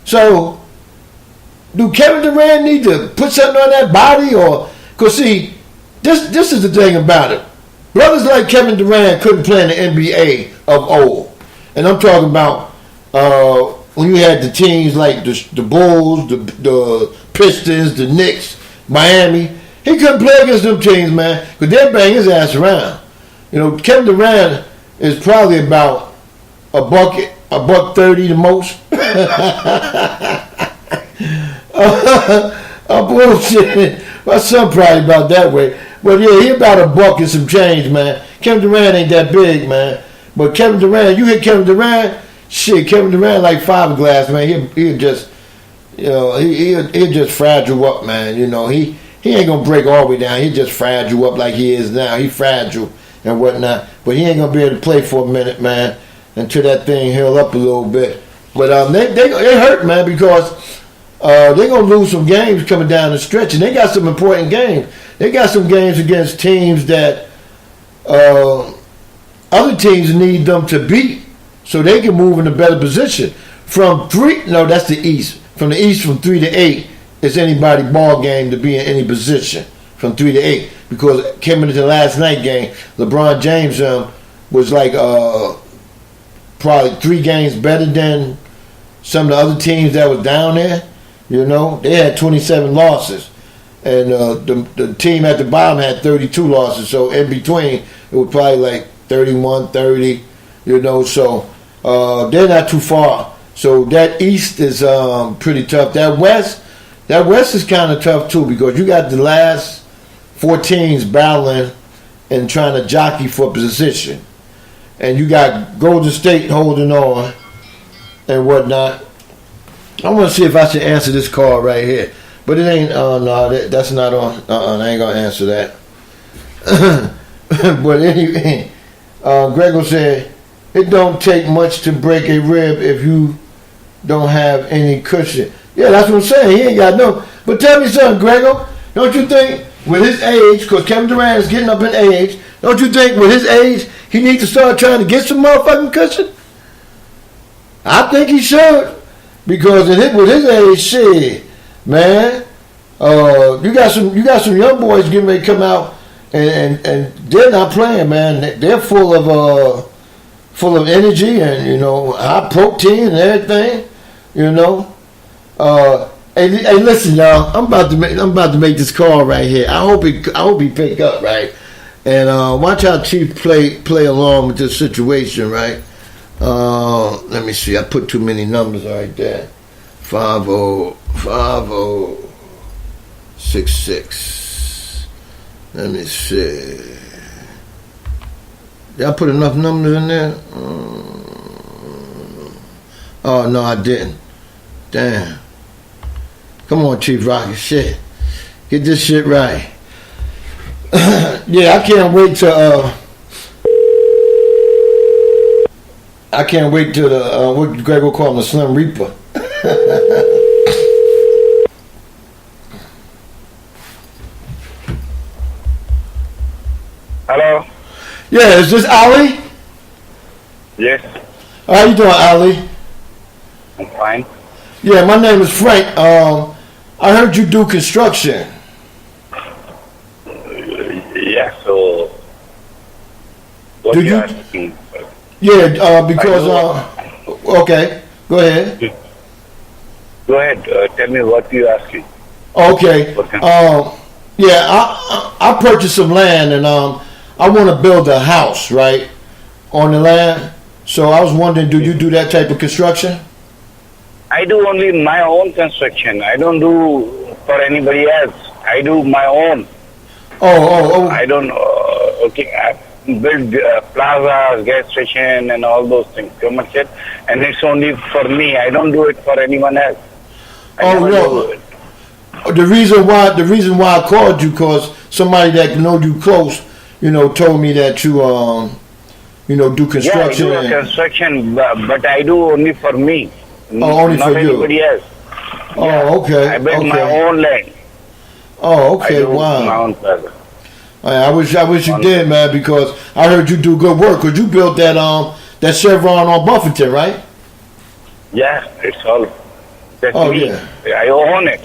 So, do Kevin Durant need to put something on that body, or because see, this is the thing about it. Brothers like Kevin Durant couldn't play in the NBA of old, and I'm talking about when you had the teams like the Bulls, the Pistons, the Knicks, Miami. He couldn't play against them teams, man, because they'd bang his ass around. You know, Kevin Durant is probably about a buck 30 the most. I'm bullshitting. My son probably about that way. But yeah, he about a buck and some change, man. Kevin Durant ain't that big, man. But Kevin Durant, you hit Kevin Durant, shit, Kevin Durant like fiberglass, man. He'll just, you know, he'll just fragile up, man. You know, he ain't gonna break all the way down. He just fragile up like he is now. He fragile and whatnot. But he ain't gonna be able to play for a minute, man, until that thing heal up a little bit. But they hurt, man, because they're gonna lose some games coming down the stretch, and they got some important games. They got some games against teams that other teams need them to beat, so they can move in a better position. From 3, no, that's the East. From the East, from 3 to 8, it's anybody ball game to be in any position from 3 to 8. Because coming into the last night game, LeBron James was like probably 3 games better than some of the other teams that was down there. You know, they had 27 losses. And the team at the bottom had 32 losses. So in between, it was probably like 31, 30, you know. So they're not too far. So that East is pretty tough. That West is kind of tough too, because you got the last 4 teams battling and trying to jockey for position. And you got Golden State holding on and whatnot. I want to see if I should answer this call right here. But it ain't, no, that's not on. I ain't going to answer that. But anyway, Gregor said, it don't take much to break a rib if you don't have any cushion. Yeah, that's what I'm saying. He ain't got no. But tell me something, Gregor. Don't you think with his age, because Kevin Durant is getting up in age, don't you think with his age, he needs to start trying to get some motherfucking cushion? I think he should. Because with his age, shit, man, you got some young boys getting ready to come out, and they're not playing, man. They're full of energy and, you know, high protein and everything, you know. Hey, listen, y'all. I'm about to make this call right here. I hope he pick up, right, and watch how Chief play along with this situation, right. Let me see. I put too many numbers right there. 5066. Let me see. Did I put enough numbers in there? Oh no, I didn't. Damn. Come on, Chief Rocky. Shit. Get this shit right. Yeah, I can't wait till what Greg will call him, the Slim Reaper. Hello? Yeah, is this Ali? Yes. How you doing, Ali? I'm fine. Yeah, my name is Frank. I heard you do construction. Yeah, so what Do you? asking? Yeah, because okay, go ahead. Go ahead. Tell me what you're asking. Okay. Yeah, I purchased some land and I want to build a house, right, on the land. So I was wondering, do you do that type of construction? I do only my own construction. I don't do for anybody else. I do my own. Oh. I don't I build plazas, gas station, and all those things, commercial, and it's only for me. I don't do it for anyone else. No. The reason why I called you, because somebody that know you close, you know, told me that you do construction. Yeah, I do construction, but I do only for me. Only not for you. Anybody else. Oh, okay. I built my own land. Oh, okay. I do Wow. my own plaza. I wish you did, man, because I heard you do good work. Cause you built that Chevron on Buffington, right? Yeah, it's all. That's Oh, me. yeah. I own it.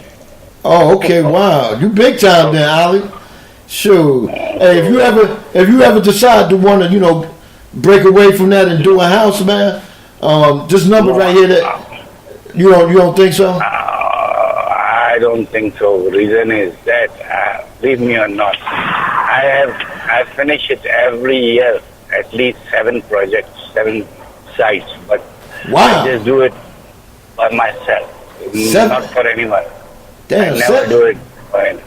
Oh, okay. Wow, you big time then, Ali. Sure. Hey, if you ever decide to want to, break away from that and do a house, man, this number right here, that you don't think so? I don't think so. Reason is that, believe me or not, I finish it every year, at least 7 projects, 7 sites, but Wow. I just do it by myself, 7? not for anyone. Damn, I never 7? do it for anyone.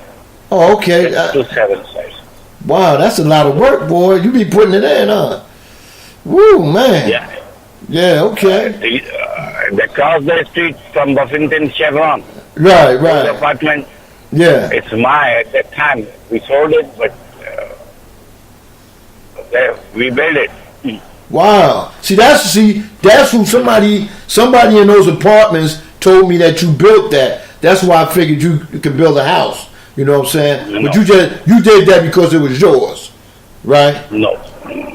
Oh, okay. Just do 7 sites. Wow, that's a lot of work, boy. You be putting it in, huh? Woo, man. Yeah. Yeah, okay. Across the street from Buffington Chevron, Right, the right. apartment, Yeah. it's mine at that time. We sold it, but we built it. Wow. See, that's who somebody in those apartments told me that you built that. That's why I figured you could build a house. You know what I'm saying? No. But you did that because it was yours, right? No,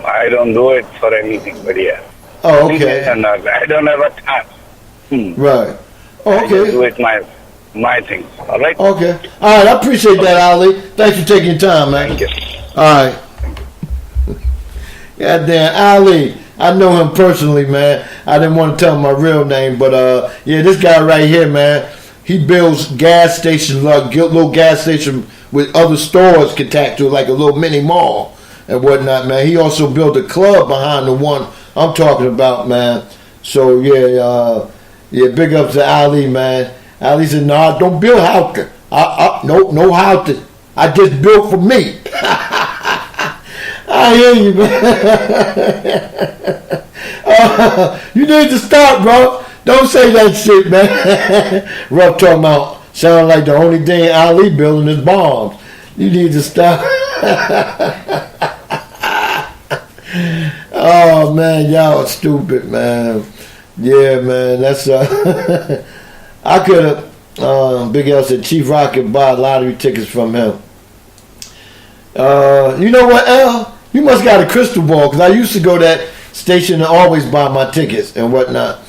I don't do it for anything, but yeah. Oh, Believe me okay. or not, I don't have a time. Right. I just do Okay. it my thing. All right? Okay. All right. I appreciate that, Ali. Thanks for taking your time, man. Thank you. All right. Goddamn, Ali. I know him personally, man. I didn't want to tell him my real name, but yeah, this guy right here, man. He builds gas stations, like little gas station with other stores attached to it, like a little mini mall and whatnot, man. He also built a club behind the one I'm talking about, man. So yeah, big ups to Ali, man. Ali said, "No, I don't build houses. No houses. I just built for me." I hear you, man. You need to stop, bro. Don't say that shit, man. Rough talking about sound like the only thing Ali building is bombs. You need to stop. Oh man, y'all are stupid, man. Yeah, man. That's I could have. Big L said Chief Rocket bought lottery tickets from him. You know what, L? You must got a crystal ball, because I used to go to that station and always buy my tickets and whatnot.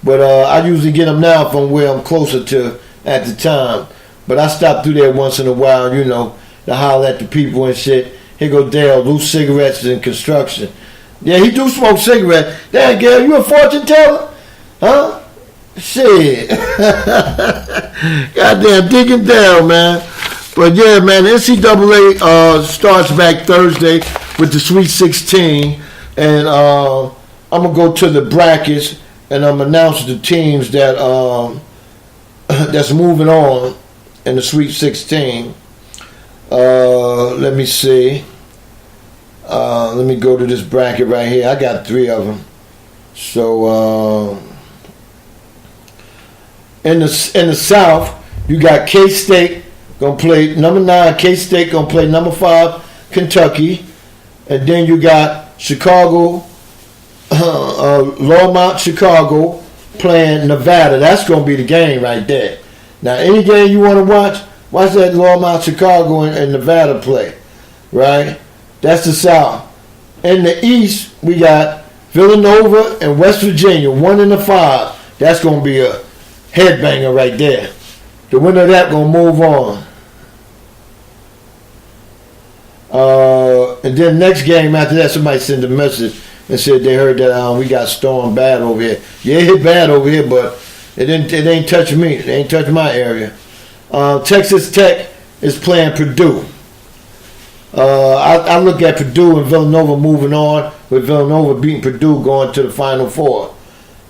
But I usually get them now from where I'm closer to at the time. But I stop through there once in a while, to holler at the people and shit. Here go Dale, loose cigarettes in construction. Yeah, he do smoke cigarettes. Damn, Gail, you a fortune teller? Huh? Shit. Goddamn, digging down, man. But yeah, man, NCAA starts back Thursday with the Sweet 16, and I'm gonna go to the brackets, and I'm announcing the teams that that's moving on in the Sweet 16. Let me see. Let me go to this bracket right here. I got 3 of them. So in the South, you got K-State gonna play number 9. K-State gonna play number 5 Kentucky, and then you got Chicago, Longmont, Chicago playing Nevada. That's gonna be the game right there. Now, any game you want to watch that Longmont, Chicago, and Nevada play, right? That's the South. In the East, we got Villanova and West Virginia, 1 and 5. That's gonna be a headbanger right there. The winner of that gonna move on. And then next game after that, somebody sent a message and said they heard that we got stormed bad over here. Yeah, it hit bad over here, but it ain't touch me. It ain't touch my area. Texas Tech is playing Purdue. I look at Purdue and Villanova moving on, with Villanova beating Purdue going to the Final Four.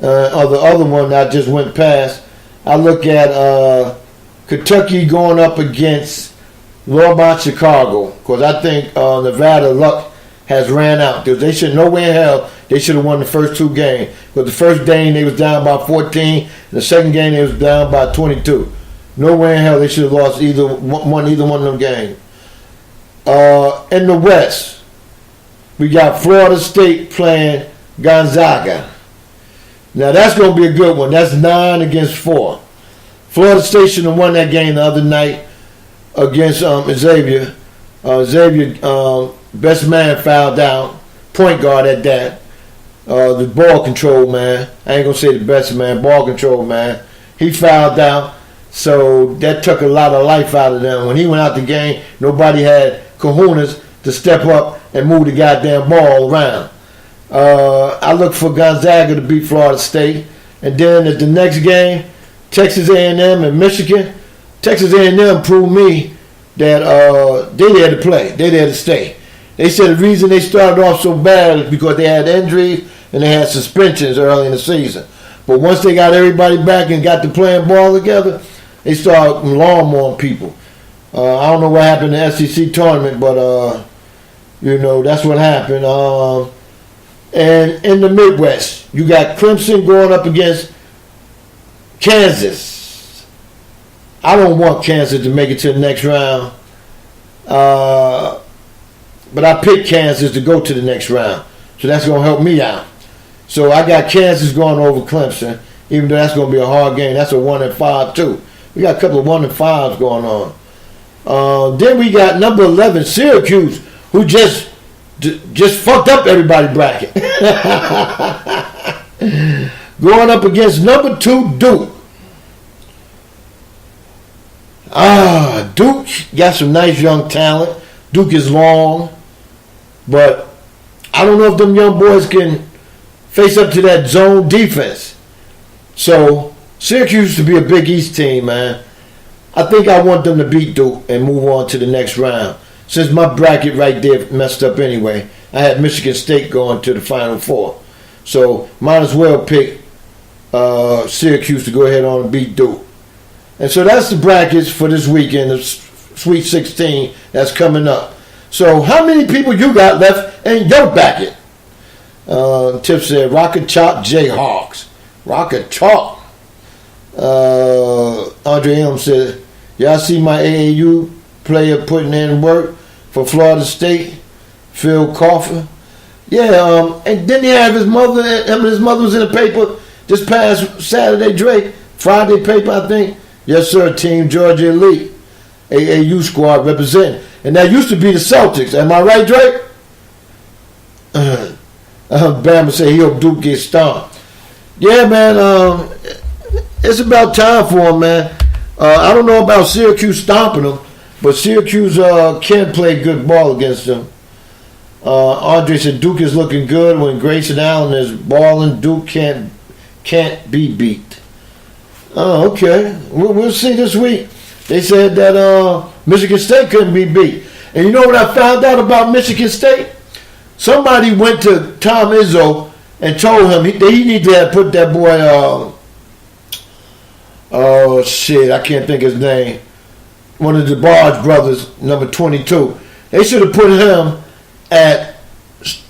The other one that I just went past, I look at Kentucky going up against Longmont, Chicago, because I think Nevada luck has ran out. They should nowhere in hell they should have won the first 2 games. Because the first game they was down by 14, and the second game they was down by 22. Nowhere in hell they should have lost either one of them games. In the West, we got Florida State playing Gonzaga. Now that's going to be a good one. That's 9 against 4. Florida State should have won that game the other night against Xavier. Xavier, best man fouled out. Point guard at that. The ball control man. I ain't going to say the best man. Ball control man. He fouled out. So that took a lot of life out of them. When he went out the game, nobody had cojones to step up and move the goddamn ball around. I look for Gonzaga to beat Florida State. And then at the next game, Texas A&M and Michigan. Texas A&M proved me that they there to play. They there to stay. They said the reason they started off so bad is because they had injuries and they had suspensions early in the season. But once they got everybody back and got to playing ball together, they started lawnmowing people. I don't know what happened in the SEC tournament, but that's what happened. And in the Midwest, you got Clemson going up against Kansas. I don't want Kansas to make it to the next round. But I picked Kansas to go to the next round. So that's going to help me out. So I got Kansas going over Clemson, even though that's going to be a hard game. That's a 1-5 too. We got a couple of 1-5s going on. Then we got number 11, Syracuse, who just fucked up everybody's bracket. Going up against number 2, Duke. Duke got some nice young talent. Duke is long, but I don't know if them young boys can face up to that zone defense. So Syracuse to be a Big East team, man. I think I want them to beat Duke and move on to the next round. Since my bracket right there messed up anyway, I had Michigan State going to the Final Four. So might as well pick Syracuse to go ahead on and beat Duke. And so that's the brackets for this weekend, the Sweet 16 that's coming up. So how many people you got left in your bracket? Tip said, ROCKA Chop Jayhawks. ROCKA Chop. Andre M said, y'all see my AAU player putting in work for Florida State? Phil Coffer. Yeah, and didn't he have his mother, his mother was in the paper this past Saturday, Drake? Friday paper, I think. Yes, sir, Team Georgia Elite. AAU squad representing. And that used to be the Celtics. Am I right, Drake? Bama said he hope Duke gets stomped. Yeah, man, it's about time for him, man. I don't know about Syracuse stomping them, but Syracuse can play good ball against them. Andre said Duke is looking good when Grayson Allen is balling. Duke can't be beat. Oh, okay. We'll see this week. They said that Michigan State couldn't be beat. And you know what I found out about Michigan State? Somebody went to Tom Izzo and told him he need to put that boy, I can't think his name. One of the Barge brothers, number 22. They should have put him at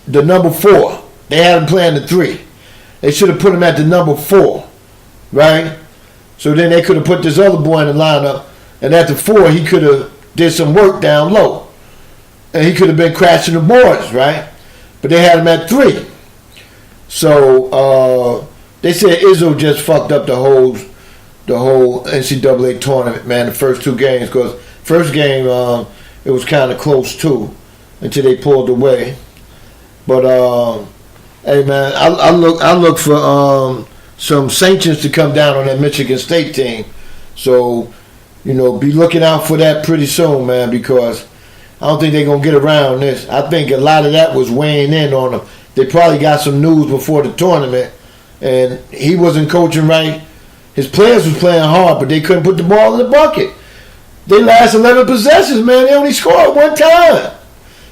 the number 4. They had him playing the 3. They should have put him at the number 4, right? So then they could have put this other boy in the lineup, and at the 4 he could have did some work down low, and he could have been crashing the boards, right? But they had him at 3. So they said Izzo just fucked up the whole NCAA tournament, man. The first 2 games, because first game it was kind of close too, until they pulled away. But hey, man, I look for some sanctions to come down on that Michigan State team. So, be looking out for that pretty soon, man, because I don't think they're going to get around this. I think a lot of that was weighing in on them. They probably got some news before the tournament, and he wasn't coaching right. His players was playing hard, but they couldn't put the ball in the bucket. They last 11 possessions, man. They only scored 1 time.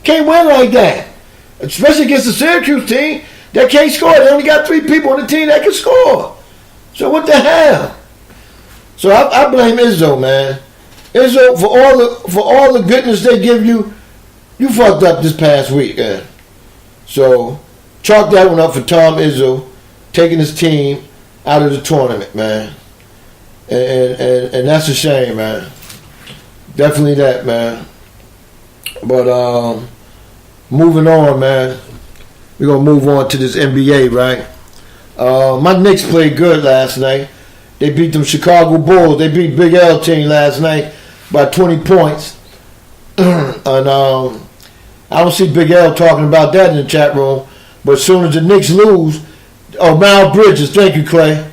Can't win like that. Especially against the Syracuse team that can't score. They only got 3 people on the team that can score. So what the hell? So I blame Izzo, man. Izzo, for all the goodness they give you, you fucked up this past week, man. So chalk that one up for Tom Izzo taking his team out of the tournament, man. And that's a shame, man. Definitely that, man. But moving on, man. We're going to move on to this NBA, right? My Knicks played good last night. They beat them Chicago Bulls. They beat Big L team last night by 20 points. And I don't see Big L talking about that in the chat room. But as soon as the Knicks lose, Miles Bridges, thank you, Clay.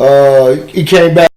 He came back